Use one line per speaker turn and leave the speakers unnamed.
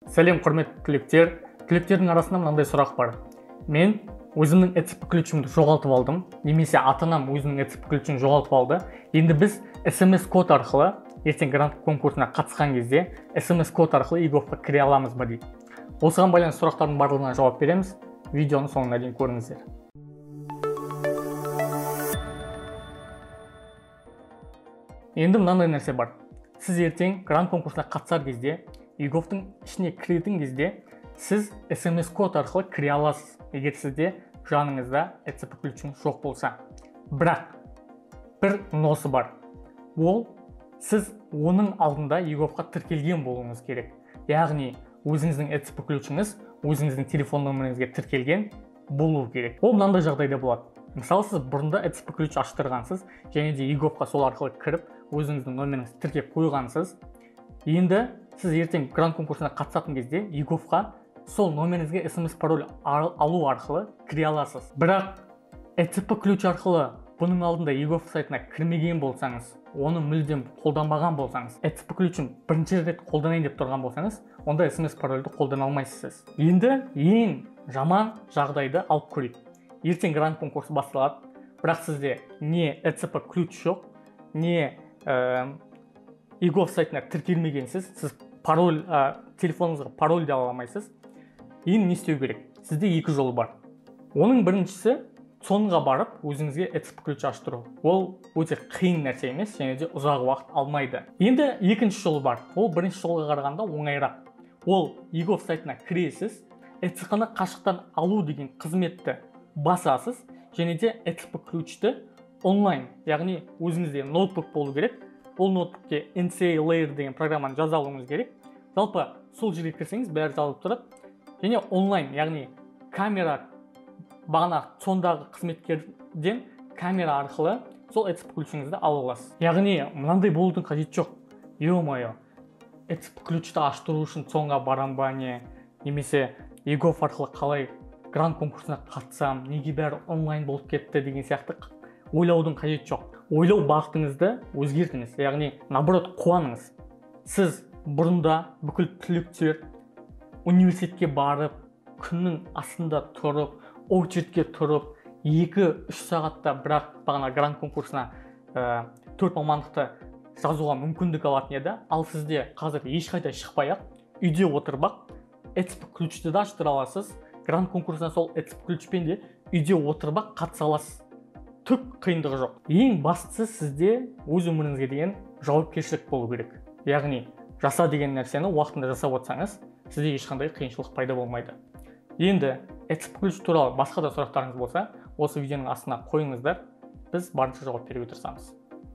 Сәлем құрметті түлектер. Түлектердің арасында мынандай сұрақ бар. Мен өзімнің ECP ключімді жоғалтып алдым, немесе ата-анам өзінің ECP ключін жоғалтып алды. Енді біз SMS-код арқылы ертең грант конкурсына қатысқан кезде SMS-код арқылы егофқа кіре аламыз ба дейді. Осыған байланысты сұрақтардың барлығына жауап береміз. Видеоны соңына дейін көріңіздер. Енді мынандай нәрсе бар. Сіз ертең грант конкурсына қатысар кезде, егофтың ішіне кіретін кезде, сіз SMS-код арқылы кіре аласыз, егер сізде жаныңызда ECP ключіңіз жоқ болса. Бірақ бір носы бар. Ол сіз оның алдында егофқа тіркелген болуыңыз керек. Яғни өзіңіздің ECP ключіңіз өзіңіздің телефон нөміріңізге тіркелген болу керек. Ол мынандай жағдайда болады. Мысалы, сіз бұрында ECP ключ аштырғансыз, және де егофқа сол арқылы кіріп, өзіңіздің нөміріңізді тіркеп қойғансыз. Енді сіз ертең грант конкурсына қатысатын кезде егофқа сол нөміріңізге SMS пароль алу арқылы кіре аласыз. Бірақ ECP ключ арқылы бұның алдында егоф сайтына кірмеген болсаңыз, оны мүлдем қолданбаған болсаңыз, ECP ключін бірінші рет қолданайын деп тұрған болсаңыз, онда SMS парольді қолдана алмайсыз. Енді ең жаман жағдайды алып көрейік. Ертең грант конкурсы басталады, бірақ сізде не ECP ключ жоқ, не егоф сайтына тіркелмегенсіз, сіз телефоныңызға пароль де ала алмайсыз. Енді не істеу керек? Сізде екі жолы бар. Оның біріншісі соңға барып өзіңізге ECP ключ аштыру. Ол өте қиын нәрсе емес, және де ұзақ уақыт алмайды. Енді екінші жолы бар. Ол бірінші жолға қарағанда оңайырақ. Ол егоф сайтына кіресіз, ECP-ны қашықтан алу деген қызметті басасыз, және де ECP ключті онлайн, яғни өзіңізде ноутбук болу керек. Ол ноутбукке NCA Layer деген программаны жаза алуыңыз керек. Жалпы сол жерге кірсеңіз бәрі жазылып тұрады. Және онлайн, яғни камера, бағана сондағы қызметкерден камера арқылы сол ECP ключіңізді ала аласыз. Яғни мынандай болудың қажеті жоқ. Ё-моё, ECP ключті аштыру үшін соңға барам ба не, немесе егоф арқылы қалай грант конкурсына қатысам, неге бәрі онлайн болып кетті деген сияқты ойлаудың қажеті жоқ. Ойлау бағытыңызды өзгертіңіз, яғни наоборот қуаныңыз. Сіз бұрында бүкіл түлектер университетке барып, күннің астында тұрып, очередьке тұрып, 2-3 сағатта бірақ бағана грант конкурсына 4 мамандықты жазуға мүмкіндік алатын еді. Ал сізде қазір ешқайда шықпай-ақ, үйде отырып, ECP ключті де аштыра аласыз. Грант конкурсына сол ECP ключпен де үйде отырып қатыса аласыз. Түк қиындығы жоқ. Ең бастысы сізде өз өміріңізге деген жауапкершілік болу керек. Яғни жаса деген нәрсені уақытында жасап отырсаңыз, сізде ешқандай қиыншылық пайда болмайды. Енді ECP ключ туралы басқа да сұрақтарыңыз болса, осы видеоның астына қойыңыздар, біз барынша жауап беруге тырысамыз.